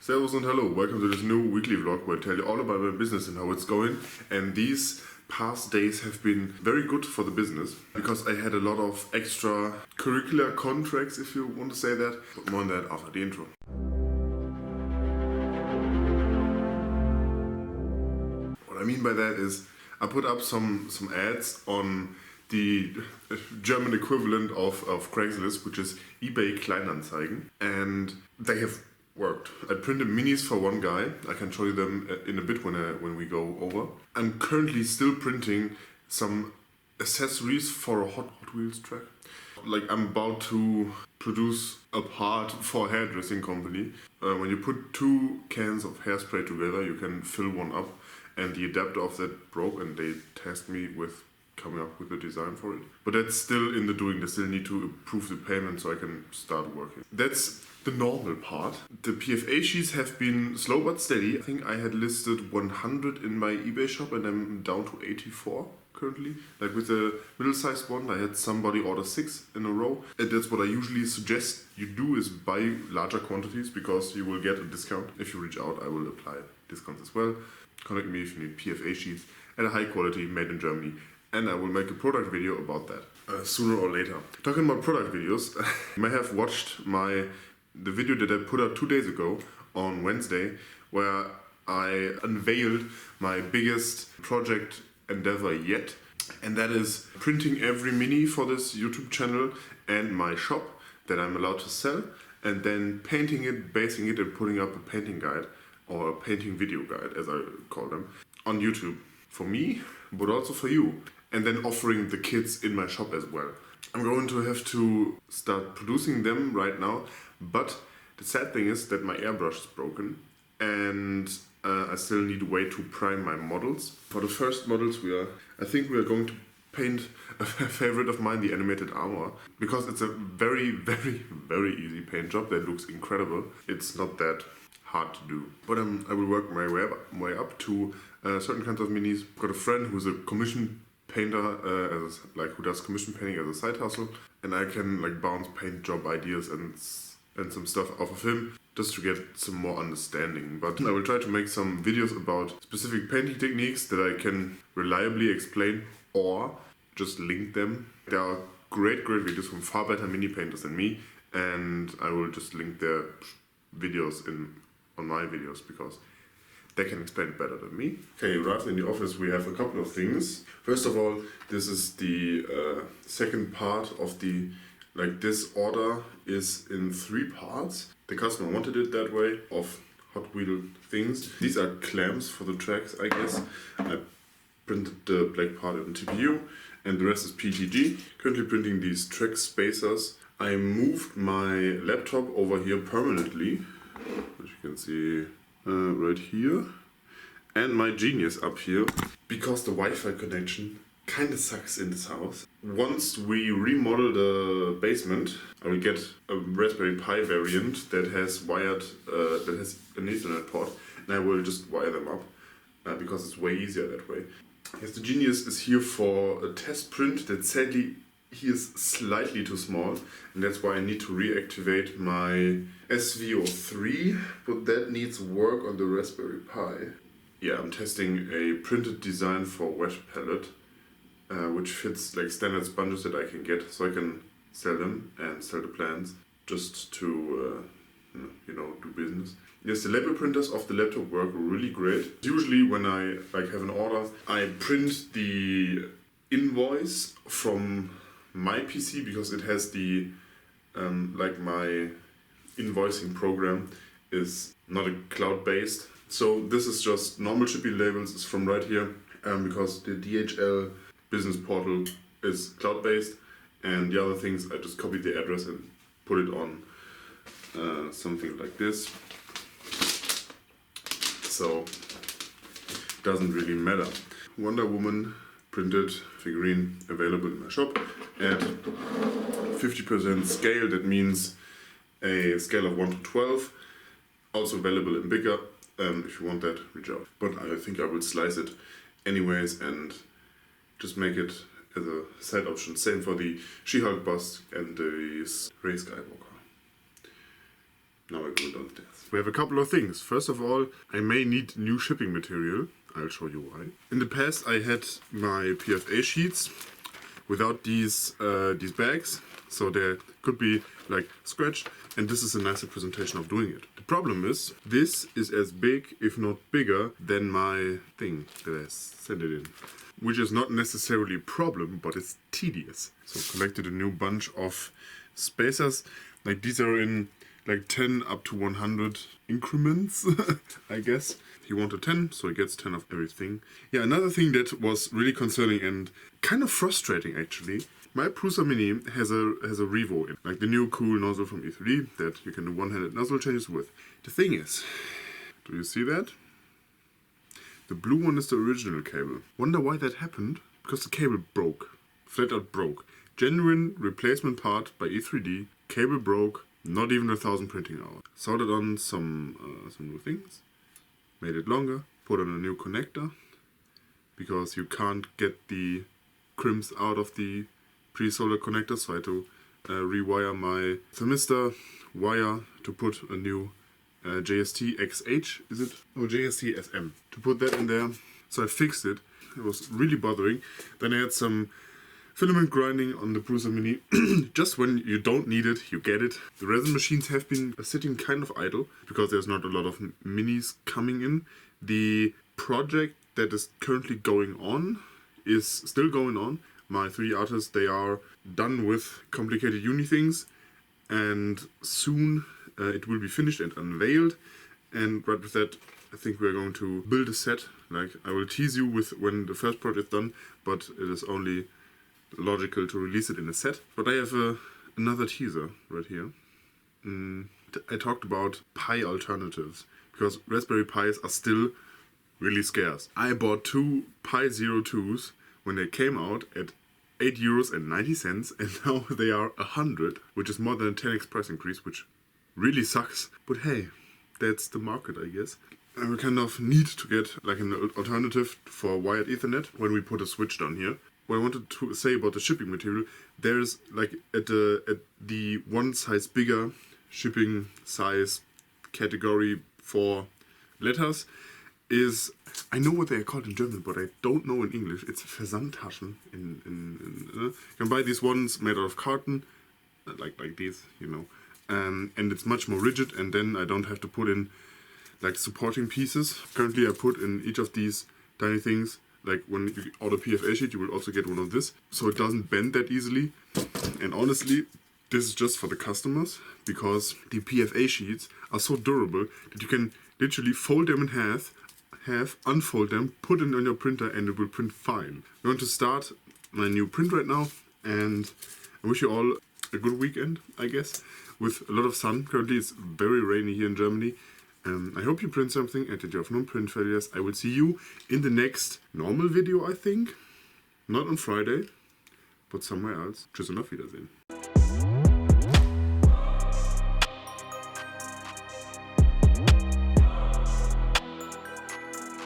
Servus and hello, welcome to this new weekly vlog where I tell you all about my business and how it's going. And these past days have been very good for the business because I had a lot of extra curricular contracts, if you want to say that. But more on that after the intro. What I mean by that is I put up some ads on the German equivalent of Craigslist, which is eBay Kleinanzeigen, and they have worked. I printed minis for one guy. I can show you them in a bit when we go over. I'm currently still printing some accessories for a Hot Wheels track. Like I'm about to produce a part for a hairdressing company. When you put two cans of hairspray together, you can fill one up, and the adapter of that broke, and they tasked me with coming up with a design for it. But that's still in the doing. They still need to approve the payment so I can start working. That's the normal part. The PFA sheets have been slow but steady. I think I had listed 100 in my eBay shop and I'm down to 84 currently. Like with the middle-sized one, I had somebody order 6 in a row. And that's what I usually suggest you do, is buy larger quantities because you will get a discount. If you reach out, I will apply discounts as well. Contact me if you need PFA sheets at a high quality, made in Germany. And I will make a product video about that sooner or later. Talking about product videos, you may have watched the video that I put out 2 days ago on Wednesday, where I unveiled my biggest project endeavor yet, and that is printing every mini for this YouTube channel and my shop that I'm allowed to sell, and then painting it, basing it, and putting up a painting guide, or a painting video guide as I call them, on YouTube. For me, but also for you. And then offering the kids in my shop as well. I'm going to have to start producing them right now, but the sad thing is that my airbrush is broken and I still need a way to prime my models. For the first models I think we are going to paint a favorite of mine, the animated armor, because it's a very, very, very easy paint job that looks incredible. It's not that hard to do. But I will work my way up to certain kinds of minis. I've got a friend who's a commission painter, who does commission painting as a side hustle, and I can bounce paint job ideas and some stuff off of him just to get some more understanding. But I will try to make some videos about specific painting techniques that I can reliably explain or just link them. There are great videos from far better mini painters than me, and I will just link their videos on my videos because they can explain it better than me. Okay, right in the office we have a couple of things. First of all, this is the second part of this order is in 3 parts. The customer wanted it that way, of Hot Wheel things. These are clamps for the tracks, I guess. I printed the black part in TPU and the rest is PVG. Currently printing these track spacers. I moved my laptop over here permanently, which you can see right here, and my Genius up here, because the Wi-Fi connection kind of sucks in this house. Once we remodel the basement, I will get a Raspberry Pi variant that has that has an Ethernet port, and I will just wire them up because it's way easier that way. Yes, the Genius is here for a test print that sadly he is slightly too small, and that's why I need to reactivate my SVO3, but that needs work on the Raspberry Pi. Yeah, I'm testing a printed design for wet palette, which fits standard sponges that I can get, so I can sell them and sell the plans just to do business. Yes, the label printers of the laptop work really great. Usually when I have an order, I print the invoice from my PC because it has the my invoicing program is not a cloud-based. So this is just normal shipping labels. It's from right here because the DHL business portal is cloud-based, and the other things I just copy the address and put it on something like this. So it doesn't really matter. Wonder Woman printed figurine available in my shop at 50% scale. That means a scale of 1 to 12. Also available in bigger. If you want that, reach out. But I think I will slice it anyways and just make it as a side option. Same for the She-Hulk bust and the Rey Skywalker. Now I go downstairs. We have a couple of things. First of all, I may need new shipping material. I'll show you why. In the past, I had my PFA sheets without these bags, so they could be like scratched, and this is a nicer presentation of doing it. The problem is, this is as big, if not bigger, than my thing that I sent it in. Which is not necessarily a problem, but it's tedious. So collected a new bunch of spacers. Like these are in like 10 up to 100 increments, I guess. He wanted 10, so he gets 10 of everything. Yeah, another thing that was really concerning and kind of frustrating actually. My Prusa Mini has a Revo in, like the new cool nozzle from E3 that you can do one-handed nozzle changes with. The thing is, do you see that? The blue one is the original cable. Wonder why that happened? Because the cable broke. Flat out broke. Genuine replacement part by E3D. Cable broke. Not even 1,000 printing hours. Soldered on some new things. Made it longer. Put on a new connector. Because you can't get the crimps out of the pre-soldered connector. So I had to rewire my thermistor wire to put a new JST XH, is it? Oh, JST SM. To put that in there. So I fixed it. It was really bothering. Then I had some filament grinding on the Prusa Mini. Just when you don't need it, you get it. The resin machines have been sitting kind of idle because there's not a lot of minis coming in. The project that is currently going on is still going on. My 3D artists, they are done with complicated uni things, and soon it will be finished and unveiled. And right with that, I think we're going to build a set. Like, I will tease you with when the first project is done, but it is only logical to release it in a set. But I have another teaser right here. I talked about Pi alternatives, because Raspberry Pis are still really scarce. I bought two Pi 02s when they came out at €8.90, and now they are 100, which is more than a 10x price increase, which really sucks. But hey, that's the market, I guess. And we kind of need to get like an alternative for wired Ethernet when we put a switch down here. What I wanted to say about the shipping material, there's like at the one size bigger shipping size category for letters is, I know what they are called in German, but I don't know in English. It's Versandtaschen. You can buy these ones made out of carton, like these, you know. And it's much more rigid, and then I don't have to put in like supporting pieces. Currently I put in each of these tiny things, like when you order PFA sheet, you will also get one of this, so it doesn't bend that easily. And honestly, this is just for the customers, because the PFA sheets are so durable that you can literally fold them in half, unfold them, put it on your printer, and it will print fine. I'm going to start my new print right now, and I wish you all a good weekend, I guess, with a lot of sun. Currently it's very rainy here in Germany. I hope you print something and that you have no print failures. I will see you in the next normal video, I think. Not on Friday, but somewhere else. Tschüss und auf Wiedersehen.